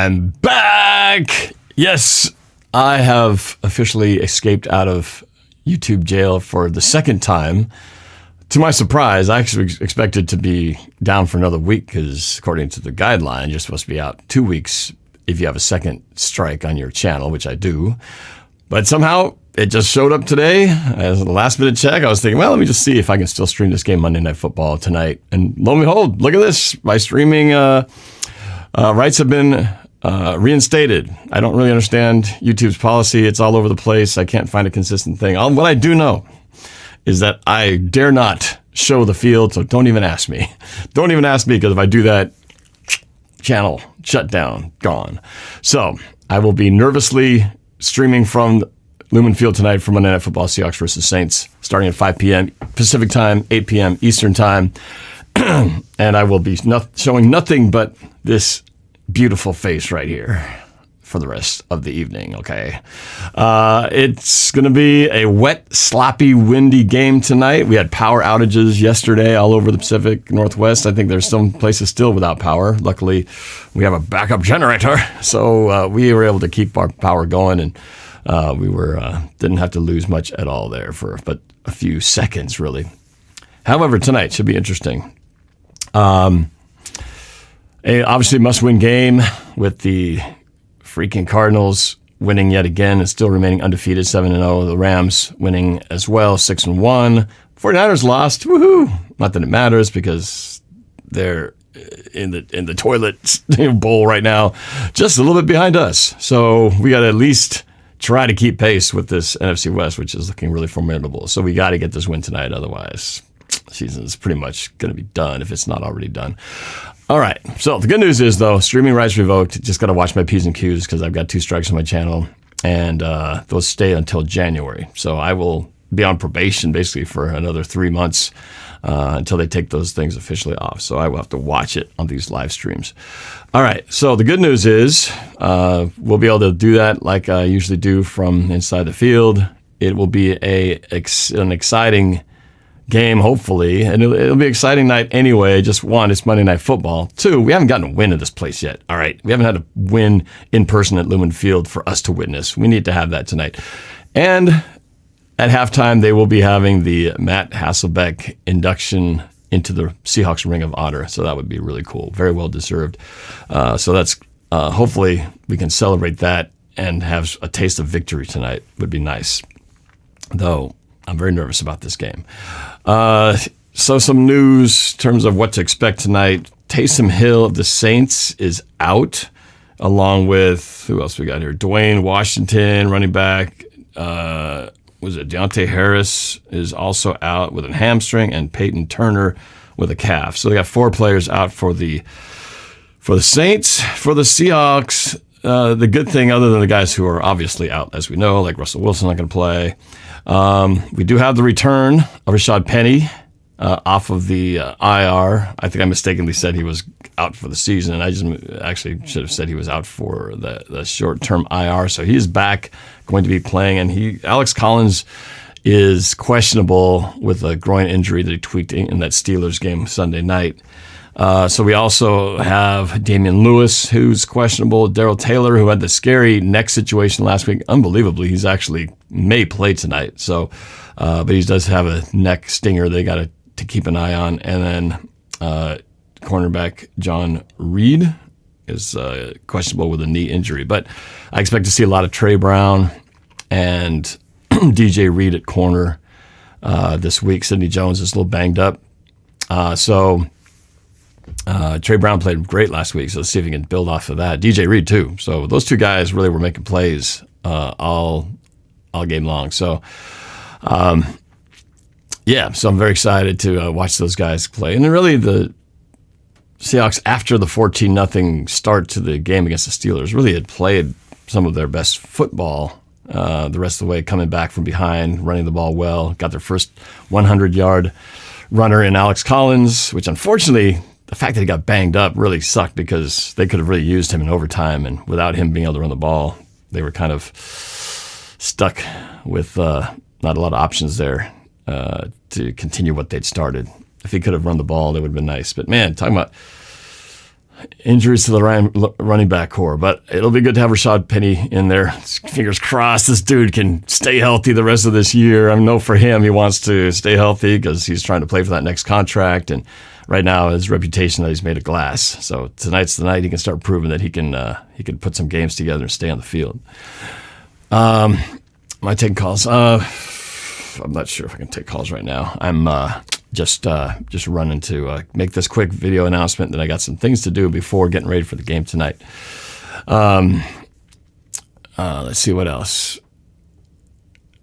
I'm back. Yes, I have officially escaped out of YouTube jail for the second time. To my surprise, I actually expected to be down for another week because according to the guidelines, you're supposed to be out 2 weeks if you have a second strike on your channel, which I do. But somehow it just showed up today. As a last minute check, I was thinking, well, let me just see if I can still stream this game Monday Night Football tonight. And lo and behold, look at this. My streaming rights have been reinstated. I don't really understand YouTube's policy. It's all over the place. I can't find a consistent thing. What I do know is that I dare not show the field, so don't even ask me. Don't even ask me, because if I do that, channel shut down, gone. So I will be nervously streaming from Lumen Field tonight for Monday Night Football, Seahawks versus Saints, starting at 5 p.m. Pacific time, 8 p.m. Eastern time. And I will be showing nothing but this beautiful face right here for the rest of the evening, okay? It's going to be a wet, sloppy, windy game tonight. We had power outages yesterday all over the Pacific Northwest. I think there's some places still without power. Luckily, we have a backup generator, so we were able to keep our power going, and we didn't have to lose much at all there but a few seconds, really. However, tonight should be interesting. Obviously must-win game with the freaking Cardinals winning yet again and still remaining undefeated, 7-0. The Rams winning as well, 6-1. 49ers lost. Woohoo! Not that it matters because they're in the toilet bowl right now, just a little bit behind us. So we got to at least try to keep pace with this NFC West, which is looking really formidable. So we got to get this win tonight, otherwise the season's pretty much going to be done if it's not already done. All right. So the good news is, though, streaming rights revoked. Just got to watch my P's and Q's because I've got 2 strikes on my channel, and those stay until January. So I will be on probation basically for another 3 months until they take those things officially off. So I will have to watch it on these live streams. All right. So the good news is we'll be able to do that like I usually do from inside the field. It will be an exciting game, hopefully, and it'll be an exciting night anyway. Just one, it's Monday Night Football. 2, we haven't gotten a win at this place yet. All right, we haven't had a win in person at Lumen Field for us to witness. We need to have that tonight. And at halftime, they will be having the Matt Hasselbeck induction into the Seahawks Ring of Honor. So that would be really cool. Very well deserved. So that's hopefully we can celebrate that and have a taste of victory tonight. Would be nice. Though I'm very nervous about this game. So some news in terms of what to expect tonight. Taysom Hill of the Saints is out, along with, who else we got here? Dwayne Washington, running back. Deontay Harris is also out with a hamstring, and Peyton Turner with a calf. So they got 4 players out for the Saints. For the Seahawks, the good thing, other than the guys who are obviously out, as we know, like Russell Wilson not going to play, we do have the return of Rashad Penny off of the IR. I think I mistakenly said he was out for the season, and I just actually should have said he was out for the short-term IR. So he is back, going to be playing, and Alex Collins is questionable with a groin injury that he tweaked in that Steelers game Sunday night. So we also have Damian Lewis, who's questionable. Darrell Taylor, who had the scary neck situation last week. Unbelievably, he's actually may play tonight. So, but he does have a neck stinger they got to keep an eye on. And then cornerback John Reed is questionable with a knee injury. But I expect to see a lot of Trey Brown and DJ Reed at corner this week. Sidney Jones is a little banged up. Trey Brown played great last week, so let's see if he can build off of that. DJ Reed, too. So those 2 guys really were making plays all game long. So, so I'm very excited to watch those guys play. And then really the Seahawks, after the 14-0 start to the game against the Steelers, really had played some of their best football the rest of the way, coming back from behind, running the ball well, got their first 100-yard runner in Alex Collins, which unfortunately the fact that he got banged up really sucked because they could have really used him in overtime, and without him being able to run the ball, they were kind of stuck with not a lot of options there to continue what they'd started. If he could have run the ball, that would have been nice. But man, talking about injuries to the running back core, but it'll be good to have Rashad Penny in there. Fingers crossed this dude can stay healthy the rest of this year. I know for him, he wants to stay healthy because he's trying to play for that next contract, and right now his reputation that he's made of glass. So tonight's the night he can start proving that he can put some games together and stay on the field. Am I taking calls? I'm not sure if I can take calls right now. I'm just running to make this quick video announcement that I got some things to do before getting ready for the game tonight. Let's see what else.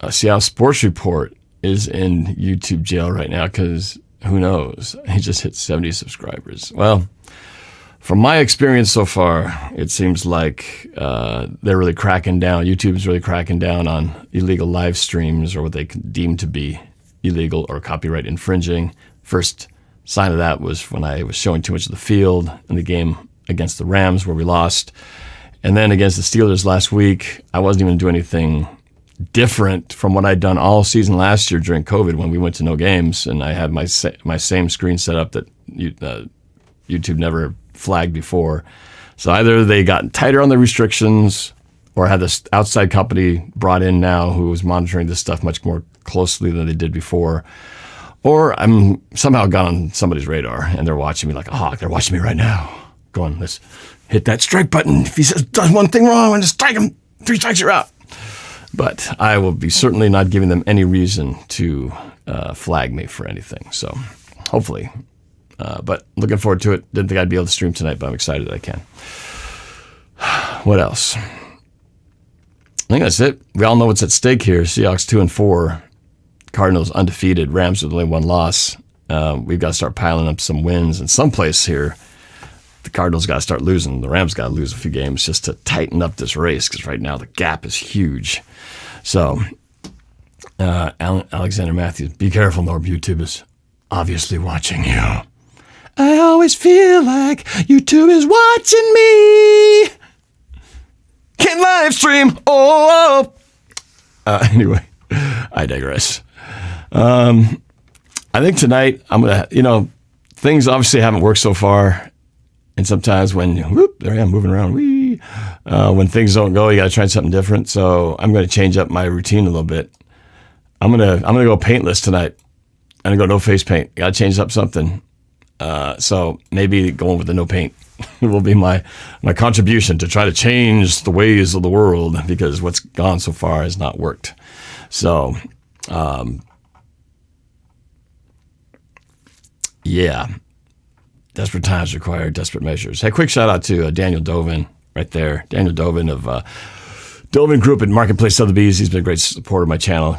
Seattle Sports Report is in YouTube jail right now because who knows? He just hit 70 subscribers. Well, from my experience so far, it seems like they're really cracking down. YouTube's really cracking down on illegal live streams or what they deem to be illegal or copyright infringing. First sign of that was when I was showing too much of the field in the game against the Rams where we lost. And then against the Steelers last week, I wasn't even doing anything different from what I'd done all season last year during COVID when we went to no games, and I had my same screen set up that YouTube never flagged before. So either they got tighter on the restrictions or had this outside company brought in now who was monitoring this stuff much more closely than they did before, or I'm somehow got on somebody's radar and they're watching me like a hawk. They're watching me right now going, let's hit that strike button. If he does one thing wrong, I'm just strike him. 3 strikes, you're out. But I will be certainly not giving them any reason to flag me for anything. So hopefully. But looking forward to it. Didn't think I'd be able to stream tonight, but I'm excited that I can. What else? I think that's it. We all know what's at stake here. Seahawks 2-4. Cardinals undefeated. Rams with only 1 loss. We've got to start piling up some wins in some place here. The Cardinals got to start losing. The Rams got to lose a few games just to tighten up this race because right now the gap is huge. So, Alexander Matthews, be careful, Norb. YouTube is obviously watching you. I always feel like YouTube is watching me. Can't live stream. Oh. Anyway, I digress. I think tonight I'm going to, things obviously haven't worked so far. And sometimes when, there I am moving around, when things don't go, you got to try something different. So I'm going to change up my routine a little bit. I'm going to go paintless tonight. I'm going to go no face paint. Got to change up something. So maybe going with the no paint will be my contribution to try to change the ways of the world because what's gone so far has not worked. So, yeah. Desperate times require desperate measures. Hey, quick shout out to Daniel Dovinh right there. Daniel Dovinh of Dovinh Group at Marketplace Sotheby's. He's been a great supporter of my channel,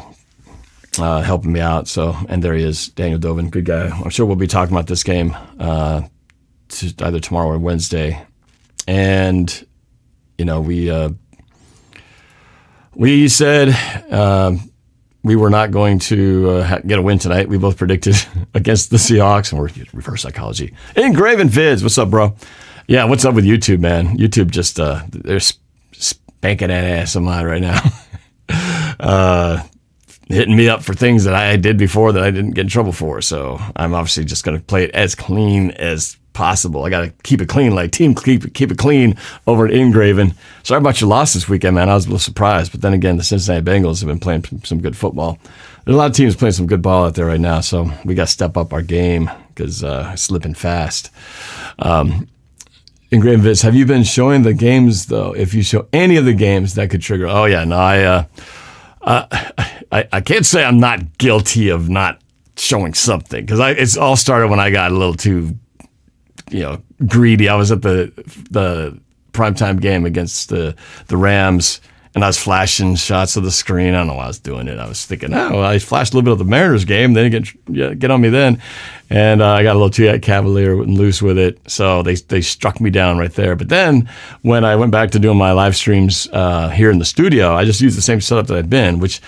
helping me out. So, and there he is, Daniel Dovinh, good guy. I'm sure we'll be talking about this game either tomorrow or Wednesday. And we said we were not going to get a win tonight. We both predicted against the Seahawks, and we're reverse psychology. Engraven Vids, what's up, bro? Yeah, what's up with YouTube, man? YouTube just, they're spanking that ass of mine right now. Hitting me up for things that I did before that I didn't get in trouble for. So I'm obviously just going to play it as clean as possible. I got to keep it clean, like team keep it clean over at Engraven. Sorry about your loss this weekend, man. I was a little surprised. But then again, the Cincinnati Bengals have been playing some good football. There's a lot of teams playing some good ball out there right now. So we got to step up our game because it's slipping fast. Engraven Vids, have you been showing the games, though? If you show any of the games that could trigger. Oh, yeah, no, I can't say I'm not guilty of not showing something because it's all started when I got a little too, greedy. I was at the primetime game against the Rams, and I was flashing shots of the screen. I don't know why I was doing it. I was thinking, I flashed a little bit of the Mariners game. Then get on me then, and I got a little too cavalier and loose with it. So they struck me down right there. But then when I went back to doing my live streams here in the studio, I just used the same setup that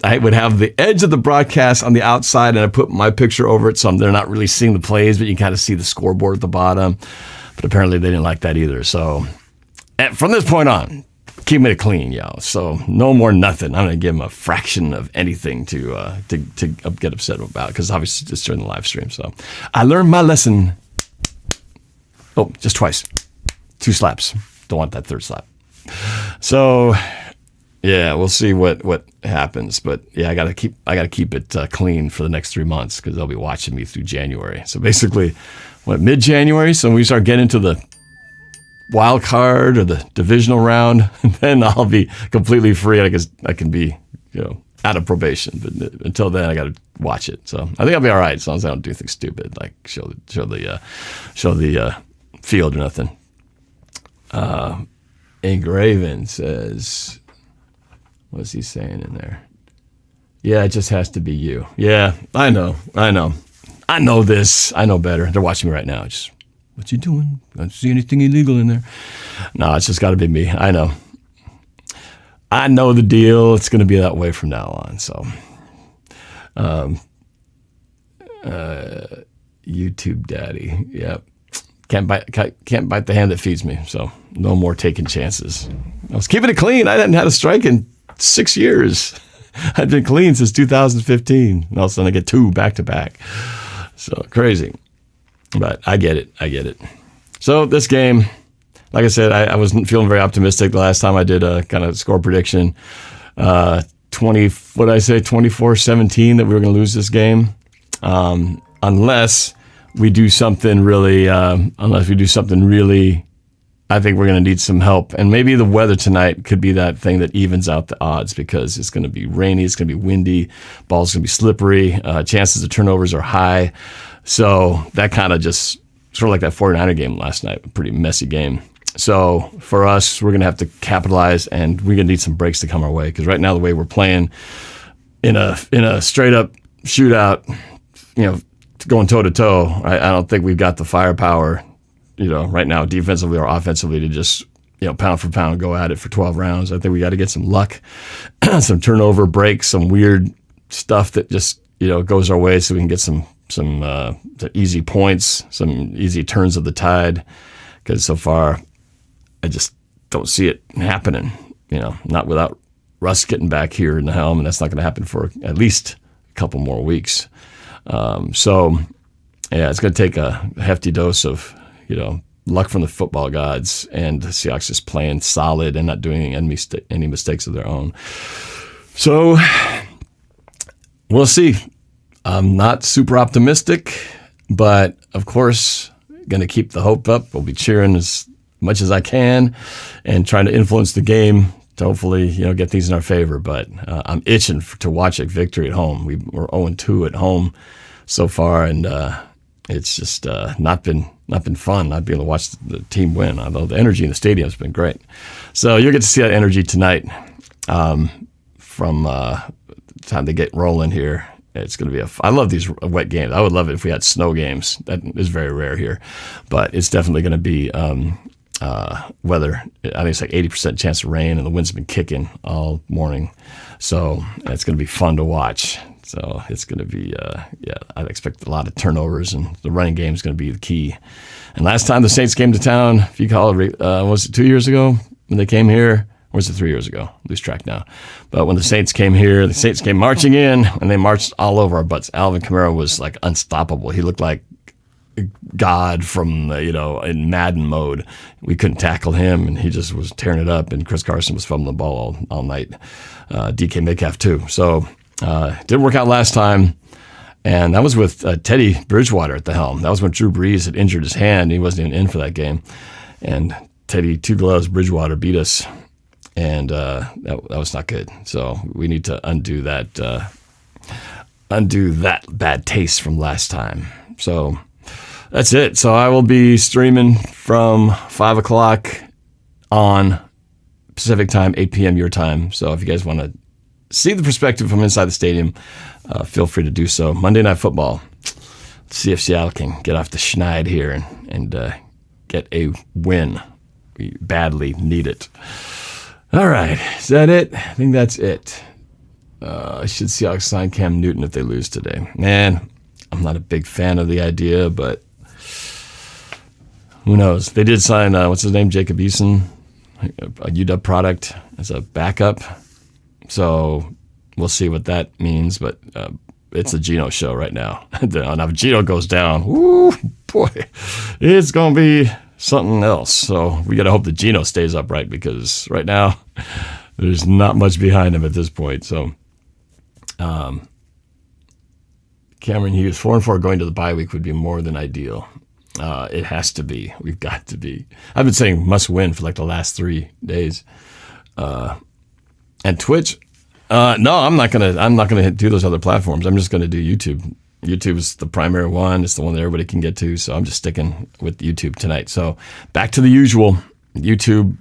I would have the edge of the broadcast on the outside, and I put my picture over it, so they're not really seeing the plays, but you kind of see the scoreboard at the bottom. But apparently they didn't like that either. So from this point on, keeping it clean, y'all. So no more nothing. I'm going to give them a fraction of anything to get upset about because obviously it's during the live stream. So I learned my lesson. Oh, just twice. 2 slaps. Don't want that third slap. So, yeah, we'll see what happens. But yeah, I gotta keep it clean for the next 3 months because they'll be watching me through January. So basically, mid-January? So when we start getting to the wild card or the divisional round, then I'll be completely free. I guess I can be, out of probation. But until then, I got to watch it. So I think I'll be all right as long as I don't do anything stupid, like show the field or nothing. Engraven says, what's he saying in there? Yeah, it just has to be you. Yeah, I know this. I know better. They're watching me right now. Just, what you doing? I don't see anything illegal in there. No, it's just got to be me. I know the deal. It's going to be that way from now on. So, YouTube daddy. Yep. Can't bite the hand that feeds me. So no more taking chances. I was keeping it clean. I hadn't had a strike in 6 years. I've been clean since 2015. And all of a sudden I get 2 back to back. So crazy. But I get it. So this game, like I said, I wasn't feeling very optimistic the last time I did a kind of score prediction. 24-17 that we were going to lose this game. Unless we do something really, I think we're going to need some help. And maybe the weather tonight could be that thing that evens out the odds because it's going to be rainy, it's going to be windy, ball's going to be slippery, chances of turnovers are high. So that kind of just, sort of like that 49er game last night, a pretty messy game. So for us, we're going to have to capitalize and we're going to need some breaks to come our way because right now the way we're playing in a straight up shootout, going toe to toe, I don't think we've got the firepower, right now, defensively or offensively, to just, pound for pound, go at it for 12 rounds. I think we got to get some luck, some turnover breaks, some weird stuff that just, goes our way so we can get some easy points, some easy turns of the tide. Because so far, I just don't see it happening, not without Russ getting back here in the helm, and that's not going to happen for at least a couple more weeks. So, yeah, it's going to take a hefty dose of, luck from the football gods and the Seahawks just playing solid and not doing any mistakes of their own. So, we'll see. I'm not super optimistic, but of course, going to keep the hope up. We'll be cheering as much as I can and trying to influence the game to hopefully, get things in our favor. But I'm itching to watch a victory at home. We're 0-2 at home so far, and it's just not been fun not being able to watch the team win, although the energy in the stadium has been great. So you'll get to see that energy tonight from the time they get rolling here. It's going to be I love these wet games. I would love it if we had snow games. That is very rare here. But it's definitely going to be weather. I think it's like 80% chance of rain, and the wind's been kicking all morning. So it's going to be fun to watch. So it's going to be, I expect a lot of turnovers, and the running game is going to be the key. And last time the Saints came to town, if you call it, was it 2 years ago when they came here? Or was it 3 years ago? Lose track now. But when the Saints came here, the Saints came marching in, and they marched all over our butts. Alvin Kamara was like unstoppable. He looked like God from, in Madden mode. We couldn't tackle him, and he just was tearing it up, and Chris Carson was fumbling the ball all night. DK Metcalf too. So didn't work out last time, and that was with Teddy Bridgewater at the helm. That was when Drew Brees had injured his hand. He wasn't even in for that game. And Teddy, 2 gloves, Bridgewater beat us. And that was not good. So we need to undo that bad taste from last time. So that's it. So I will be streaming from 5 o'clock on Pacific time, 8 p.m. your time. So if you guys want to see the perspective from inside the stadium, feel free to do so. Monday Night Football. Let's see if Seattle can get off the schneid here and get a win. We badly need it. All right, is that it? I think that's it. I should Seahawks sign Cam Newton if they lose today. Man, I'm not a big fan of the idea, but who knows? They did sign, what's his name, Jacob Eason, a UW product as a backup. So we'll see what that means, but it's a Geno show right now. Now if Geno goes down, ooh, boy, it's going to be something else. So we got to hope that Geno stays upright, because right now there's not much behind him at this point. So Cameron Hughes, 4-4 going to the bye week would be more than ideal. It has to be. We've got to be. I've been saying must win for like the last 3 days. And Twitch, no, I'm not gonna do those other platforms. I'm just gonna do YouTube. YouTube is the primary one. It's the one that everybody can get to. So I'm just sticking with YouTube tonight. So back to the usual. YouTube,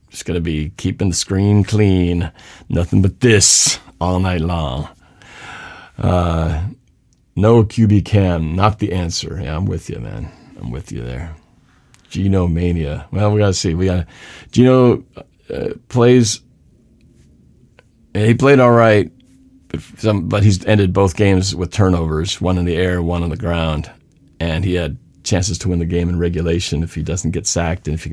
just gonna be keeping the screen clean. Nothing but this all night long. No QB cam, not the answer. Yeah, I'm with you, man. I'm with you there. Geno mania. Well, we gotta see. Geno plays. He played all right, but he's ended both games with turnovers, one in the air, one on the ground, and he had chances to win the game in regulation if he doesn't get sacked and if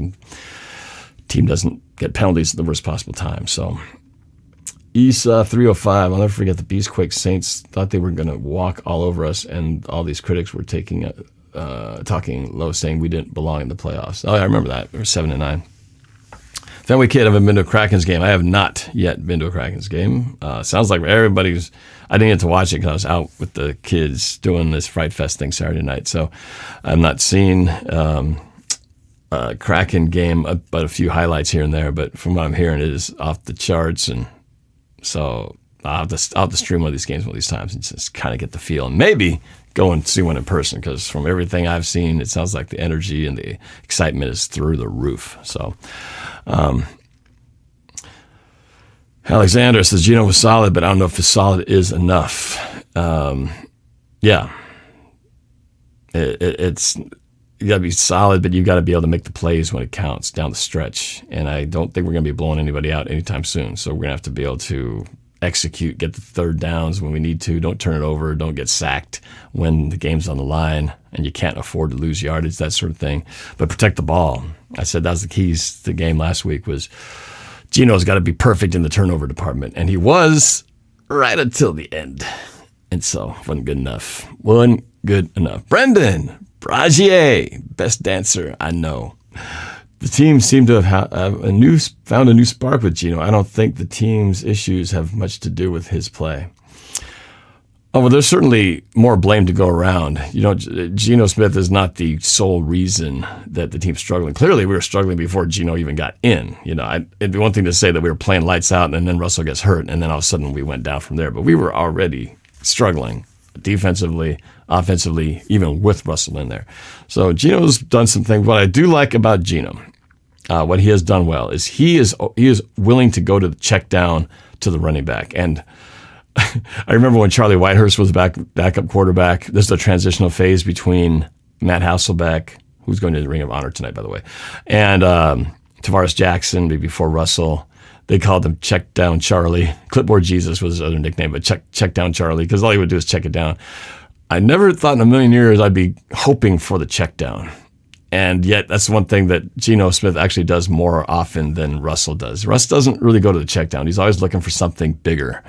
team doesn't get penalties at the worst possible time. So ESA 305, I'll never forget the Beastquake Saints thought they were going to walk all over us, and all these critics were talking low, saying we didn't belong in the playoffs. Oh, yeah, I remember that. We were 7-9. Fenway Kid, I haven't been to a Kraken's game. I have not yet been to a Kraken's game. Sounds like everybody's. I didn't get to watch it because I was out with the kids doing this Fright Fest thing Saturday night. So I'm not seeing a Kraken game, but a few highlights here and there. But from what I'm hearing, it is off the charts. And so I'll have to stream one of these games one of these times and just kind of get the feel. And maybe go and see one in person, because from everything I've seen, it sounds like the energy and the excitement is through the roof. So Alexander says Geno was solid, but I don't know if his solid is enough. Yeah, it's you got to be solid, but you got to be able to make the plays when it counts down the stretch. And I don't think we're going to be blowing anybody out anytime soon. So we're going to have to be able to execute, get the third downs when we need to. Don't turn it over. Don't get sacked when the game's on the line and you can't afford to lose yardage, that sort of thing. But protect the ball. I said that was the keys to the game last week, was Geno's got to be perfect in the turnover department. And he was right until the end. And so wasn't good enough. Wasn't good enough. Brendan Bragier, best dancer I know. The team seemed to have found a new spark with Geno. I don't think the team's issues have much to do with his play. Oh, well, there's certainly more blame to go around. Geno Smith is not the sole reason that the team's struggling. Clearly, we were struggling before Geno even got in. It'd be one thing to say that we were playing lights out and then Russell gets hurt, and then all of a sudden we went down from there. But we were already struggling defensively, offensively, even with Russell in there. So Geno's done some things. What I do like about Geno, what he has done well, is he is willing to go to the check down to the running back. And I remember when Charlie Whitehurst was backup quarterback. There's the transitional phase between Matt Hasselbeck, who's going to the Ring of Honor tonight, by the way, and Tavares Jackson before Russell. They called him Check Down Charlie. Clipboard Jesus was his other nickname, but Check Down Charlie, because all he would do is check it down. I never thought in a million years I'd be hoping for the check down. And yet that's one thing that Geno Smith actually does more often than Russell does. Russ doesn't really go to the check down. He's always looking for something bigger.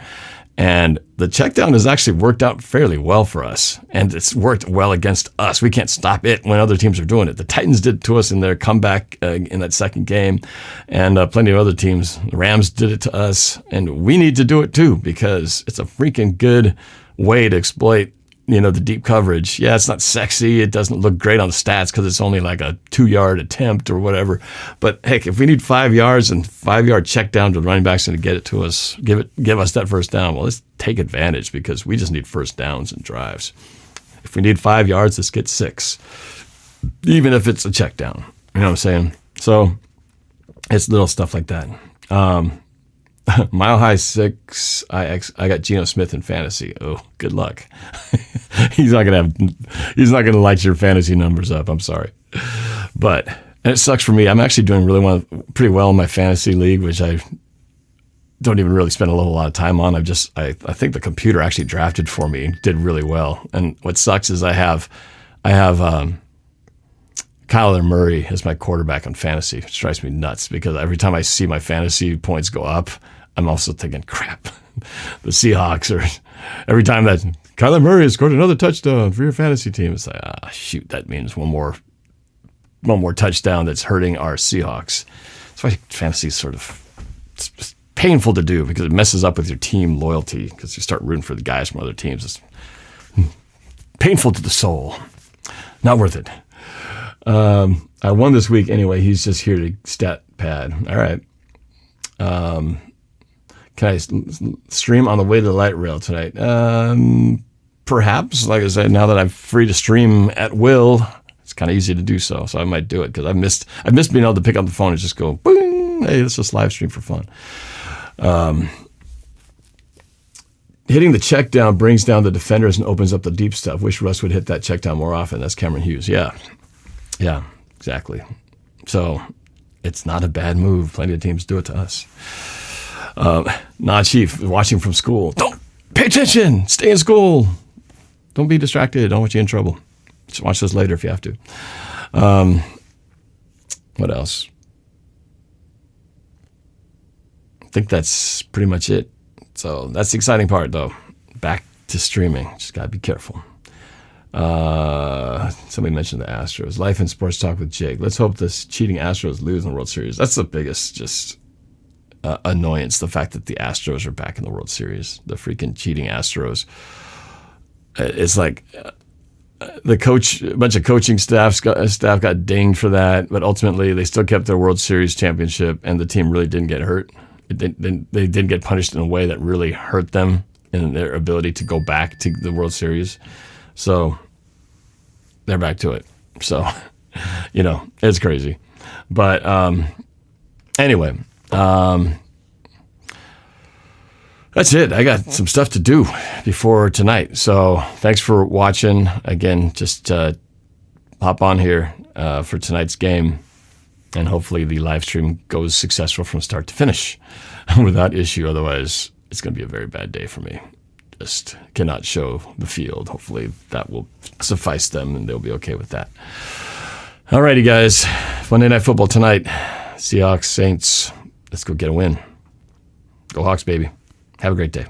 And the check down has actually worked out fairly well for us. And it's worked well against us. We can't stop it when other teams are doing it. The Titans did it to us in their comeback in that second game. And plenty of other teams. The Rams did it to us. And we need to do it too, because it's a freaking good way to exploit the deep coverage. Yeah, it's not sexy. It doesn't look great on the stats because it's only like a 2-yard attempt or whatever. But heck, if we need 5 yards and 5-yard check down to the running backs and to get it to us, give us that first down, well, let's take advantage, because we just need first downs and drives. If we need 5 yards, let's get 6, even if it's a check down. You know what I'm saying? So it's little stuff like that. Mile High 6, I got Geno Smith in fantasy. Oh, good luck. He's not gonna light your fantasy numbers up. I'm sorry, and it sucks for me. I'm actually doing pretty well in my fantasy league, which I don't even really spend a lot of time on. I think the computer actually drafted for me, did really well. And what sucks is I have Kyler Murray as my quarterback on fantasy, which drives me nuts, because every time I see my fantasy points go up, I'm also thinking, crap, the Seahawks every time that Kyler Murray has scored another touchdown for your fantasy team, it's like, shoot, that means one more one more touchdown that's hurting our Seahawks. That's why fantasy is sort of it's painful to do because it messes up with your team loyalty because you start rooting for the guys from other teams. It's painful to the soul. Not worth it. I won this week anyway. He's just here to stat pad. All right. Can I stream on the way to the light rail tonight? Perhaps. Like I said, now that I'm free to stream at will, it's kind of easy to do so. So I might do it because I missed being able to pick up the phone and just go, boing, hey, let's just live stream for fun. Hitting the check down brings down the defenders and opens up the deep stuff. Wish Russ would hit that check down more often. That's Cameron Hughes. Yeah, exactly. So it's not a bad move. Plenty of teams do it to us. Chief, watching from school. Don't pay attention. Stay in school. Don't be distracted. Don't want you in trouble. Just watch this later if you have to. What else? I think that's pretty much it. So that's the exciting part, though. Back to streaming. Just got to be careful. Somebody mentioned the Astros. Life and Sports Talk with Jake. Let's hope this cheating Astros lose in the World Series. That's the biggest just annoyance, the fact that the Astros are back in the World Series. The freaking cheating Astros. It's like a bunch of coaching staff got dinged for that, but ultimately they still kept their World Series championship, and the team really didn't get hurt. They didn't get punished in a way that really hurt them in their ability to go back to the World Series. So they're back to it. So, it's crazy. But anyway, that's it. I got some stuff to do before tonight. So thanks for watching. Again, just hop on here for tonight's game. And hopefully the live stream goes successful from start to finish without issue. Otherwise, it's going to be a very bad day for me. Just cannot show the field. Hopefully that will suffice them and they'll be okay with that. All righty, guys. Monday Night Football tonight. Seahawks, Saints. Let's go get a win. Go Hawks, baby. Have a great day.